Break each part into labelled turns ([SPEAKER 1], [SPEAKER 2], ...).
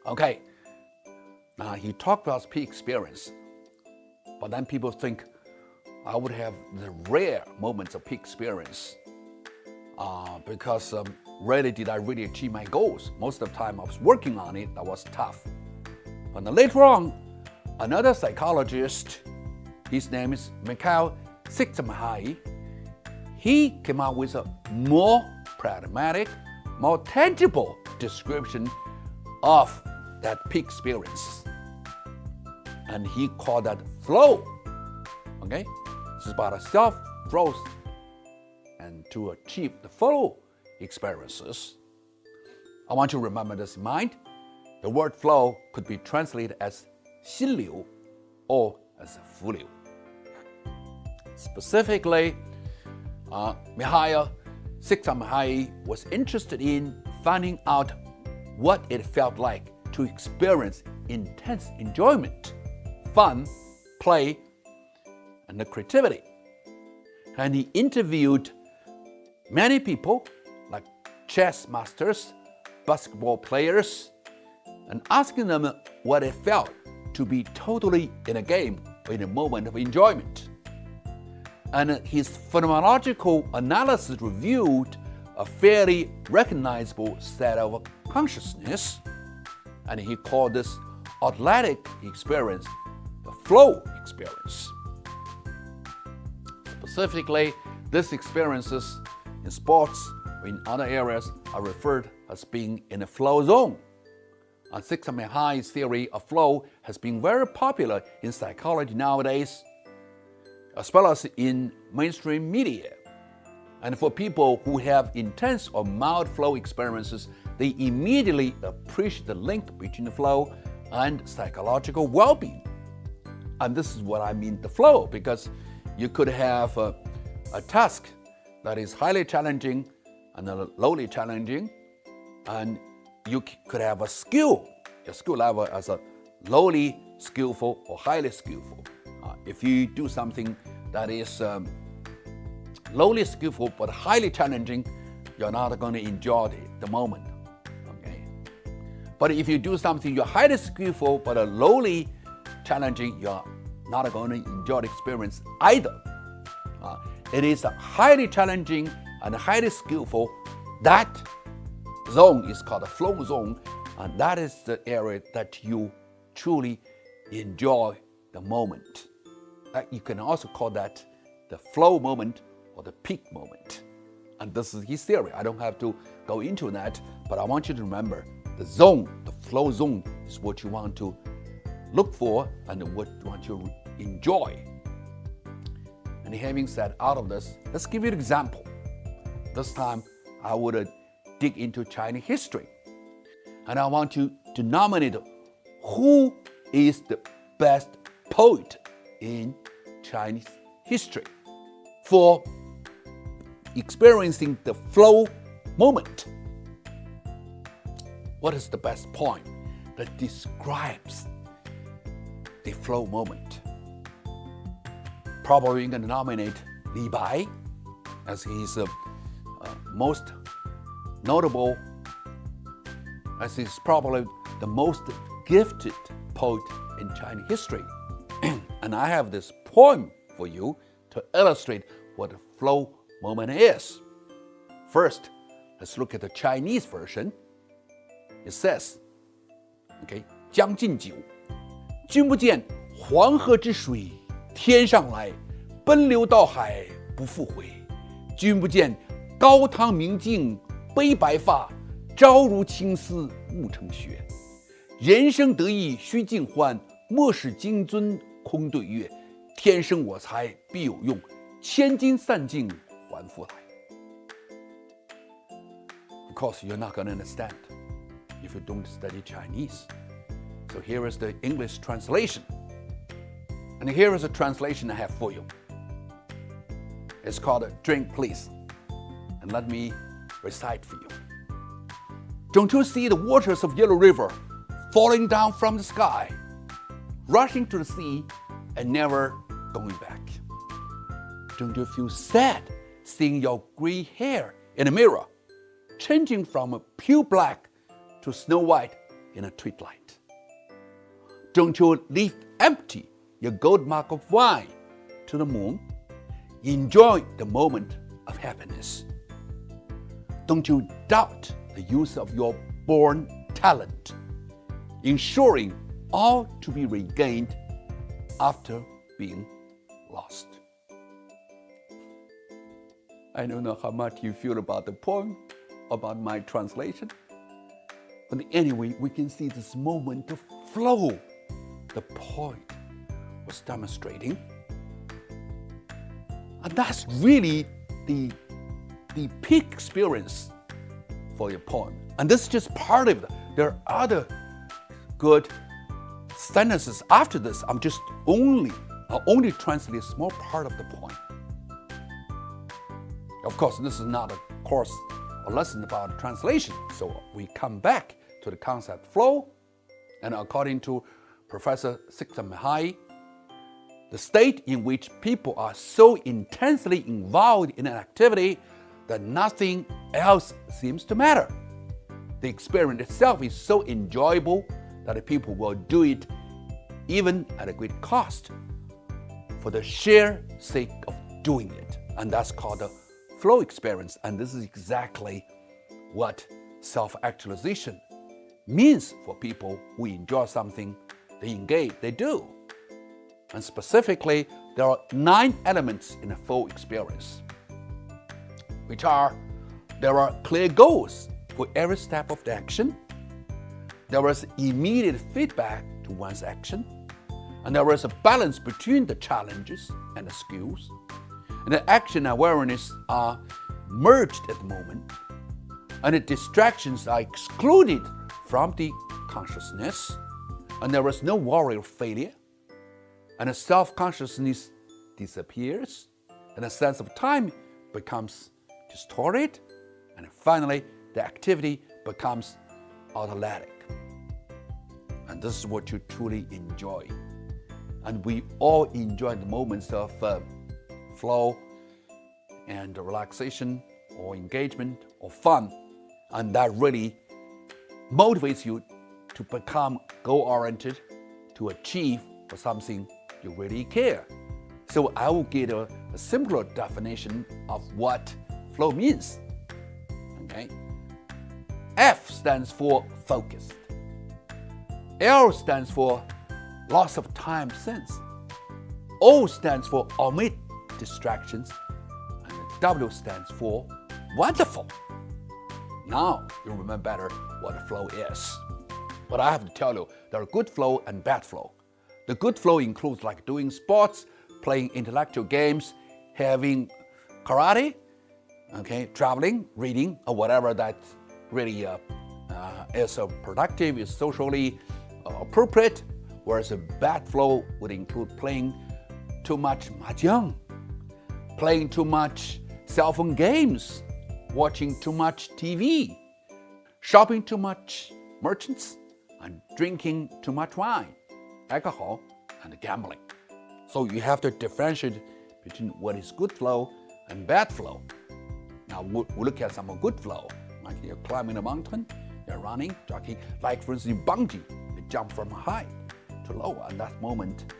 [SPEAKER 1] Okay, now he talked about peak experience, but then people think I would have the rare moments of peak experience because rarely did I really achieve my goals. Most of the time I was working on it, that was tough. But then later on, another psychologist, his name is Mikhail Csikszentmihalyi, he came out with a more pragmatic, more tangible description of that peak experience. And he called that flow. Okay? This is about a self-growth and to achieve the flow experiences. I want you to remember this in mind. The word flow could be translated as 心流 or as 浮流. Specifically, Mikhail Csikszentmihalyi was interested in finding out what it felt like to experience intense enjoyment, fun, play, and the creativity. And he interviewed many people, like chess masters, basketball players, and asking them what it felt to be totally in a game or in a moment of enjoyment. And his phenomenological analysis revealed a fairly recognizable set of consciousness, and he called this athletic experience the flow experience. Specifically, these experiences in sports or in other areas are referred as being in a flow zone. Csikszentmihalyi's theory of flow has been very popular in psychology nowadays, as well as in mainstream media. And for people who have intense or mild flow experiences, they immediately appreciate the link between the flow and psychological well-being. And this is what I mean, the flow, because you could have a task that is highly challenging and lowly challenging, and you could have a skill level as a lowly skillful or highly skillful. If you do something that is lowly skillful but highly challenging, you're not going to enjoy the moment. Okay? But if you do something you're highly skillful but lowly challenging, you're not going to enjoy the experience either. It is highly challenging and highly skillful. That zone is called the flow zone, and that is the area that you truly enjoy the moment. You can also call that the flow moment or the peak moment. And this is his theory. I don't have to go into that, but I want you to remember the zone, the flow zone, is what you want to look for and what you want to enjoy. And having said out of this, let's give you an example. This time I would dig into Chinese history. And I want you to nominate who is the best poet in Chinese history for experiencing the flow moment. What is the best poem that describes the flow moment? Probably you're going to nominate Li Bai, as he's most notable, as he's probably the most gifted poet in Chinese history. And I have this poem for you to illustrate what a flow moment is. First, let's look at the Chinese version. It says, okay, 将进酒，君不见黄河之水天上来，奔流到海不复回。君不见高堂明镜悲白发，朝如青丝暮成雪。人生得意须尽欢，莫使金樽空对月。天生我材必有用，千金散尽还复来。Of course, you're not going to understand if you don't study Chinese. So here is the English translation. And here is a translation I have for you. It's called Drink Please. And let me recite for you. Don't you see the waters of Yellow River falling down from the sky, rushing to the sea and never going back? Don't you feel sad seeing your gray hair in a mirror, changing from pure black to snow white in a twilight. Don't you leave empty your gold mug of wine to the moon. Enjoy the moment of happiness. Don't you doubt the use of your born talent, ensuring all to be regained after being lost. I don't know how much you feel about the poem, about my translation, but anyway, we can see this moment of flow the poet was demonstrating. And that's really the peak experience for your poem. And this is just part of it. There are other good sentences after this. I'm just only translate a small part of the poem. Of course, this is not a course or lesson about translation. So we come back to the concept flow. And according to Professor Csikszentmihalyi, the state in which people are so intensely involved in an activity that nothing else seems to matter. The experience itself is so enjoyable that the people will do it even at a great cost for the sheer sake of doing it. And that's called the flow experience. And this is exactly what self-actualization means for people who enjoy something, they engage, they do. And specifically, there are 9 elements in a flow experience, which are, there are clear goals for every step of the action, there is immediate feedback to one's action, and there is a balance between the challenges and the skills, and the action and awareness are merged at the moment, and the distractions are excluded from the consciousness, and there is no worry of failure, and the self-consciousness disappears, and the sense of time becomes distorted, and finally, the activity becomes automatic. And this is what you truly enjoy. And we all enjoy the moments of flow and relaxation or engagement or fun, and that really motivates you to become goal-oriented, to achieve for something you really care. So I will give a simpler definition of what flow means. Okay? F stands for focused. L stands for loss of time sense. O stands for omit distractions. And W stands for wonderful. Now you remember better what flow is. But I have to tell you, there are good flow and bad flow. The good flow includes like doing sports, playing intellectual games, having karate, okay, traveling, reading, or whatever that really is productive, is socially appropriate. Whereas a bad flow would include playing too much mahjong, playing too much cell phone games, watching too much TV, shopping too much merchants, and drinking too much wine, alcohol, and gambling. So you have to differentiate between what is good flow and bad flow. Now we'll look at some good flow, like you're climbing a mountain, you're running, jogging, like for instance bungee, you jump from high to low, and that moment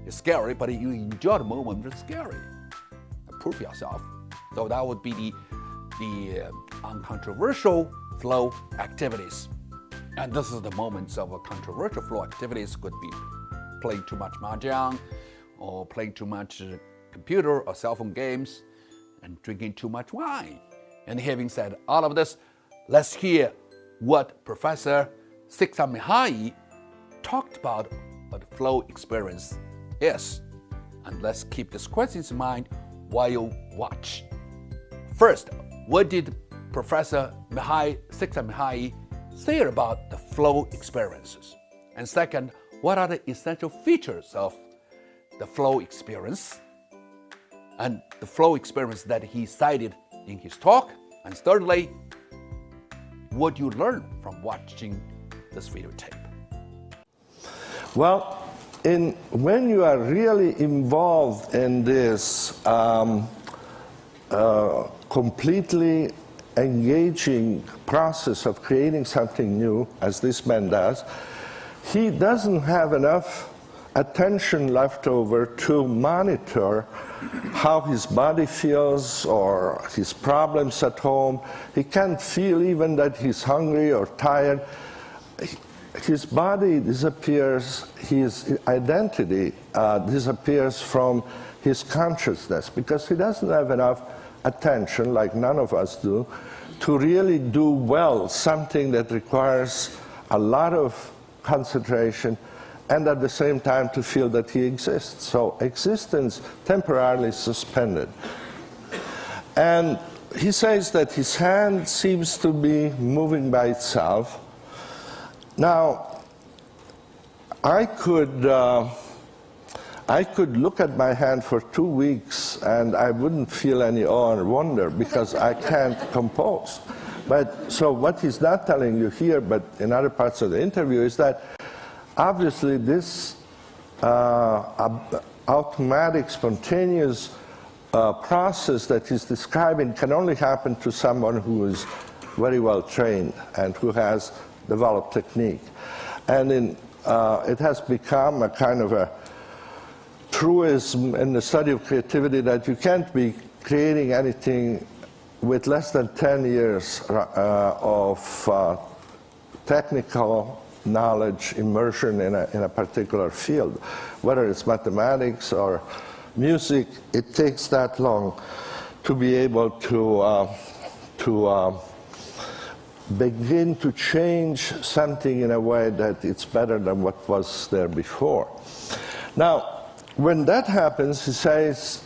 [SPEAKER 1] is scary, but you enjoy the moment, it's scary. Prove yourself. So that would be the uncontroversial flow activities. And this is the moments of a controversial flow activities could be playing too much mahjong, or playing too much computer or cell phone games, and drinking too much wine. And having said all of this, let's hear what Professor Csikszentmihalyi talked about what the flow experience is. And let's keep these questions in mind while you watch. First, what did Professor Csikszentmihalyi say about the flow experiences? And second, what are the essential features of the flow experience and the flow experience that he cited in his talk? And thirdly, what you learn from watching this videotape?
[SPEAKER 2] Well, when you are really involved in this completely engaging process of creating something new, as this man does, he doesn't have enough attention left over to monitor how his body feels or his problems at home. He can't feel even that he's hungry or tired. His body disappears, his identity disappears from his consciousness because he doesn't have enough attention, like none of us do, to really do well something that requires a lot of concentration and at the same time to feel that he exists. So existence temporarily suspended. And he says that his hand seems to be moving by itself. Now, I could look at my hand for 2 weeks and I wouldn't feel any awe or wonder because I can't compose. But so what he's not telling you here, but in other parts of the interview, is that obviously this automatic, spontaneous process that he's describing can only happen to someone who is very well trained and who has developed technique. And it has become a kind of a truism in the study of creativity that you can't be creating anything with less than 10 years of technical knowledge, immersion in a particular field. Whether it's mathematics or music, it takes that long to be able to begin to change something in a way that it's better than what was there before. Now, when that happens, he says,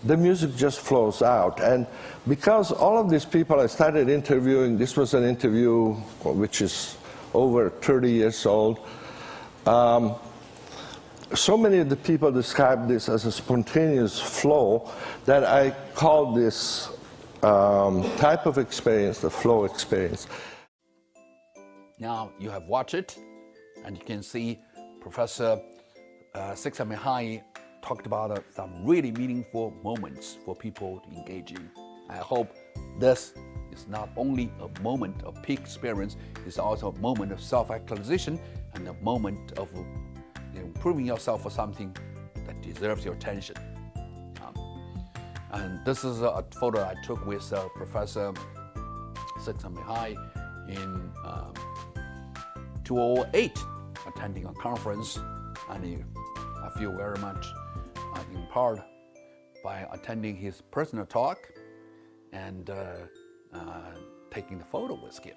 [SPEAKER 2] the music just flows out. And because all of these people I started interviewing, this was an interview which is over 30 years old, so many of the people describe this as a spontaneous flow that I call this type of experience the flow experience.
[SPEAKER 1] Now you have watched it, and you can see Professor Csikszentmihalyi talked about some really meaningful moments for people to engage in. I hope this is not only a moment of peak experience, it's also a moment of self-actualization and a moment of proving yourself for something that deserves your attention. And this is a photo I took with Professor Csikszentmihalyi in 2008, attending a conference, and I feel very much empowered by attending his personal talk and taking the photo with him.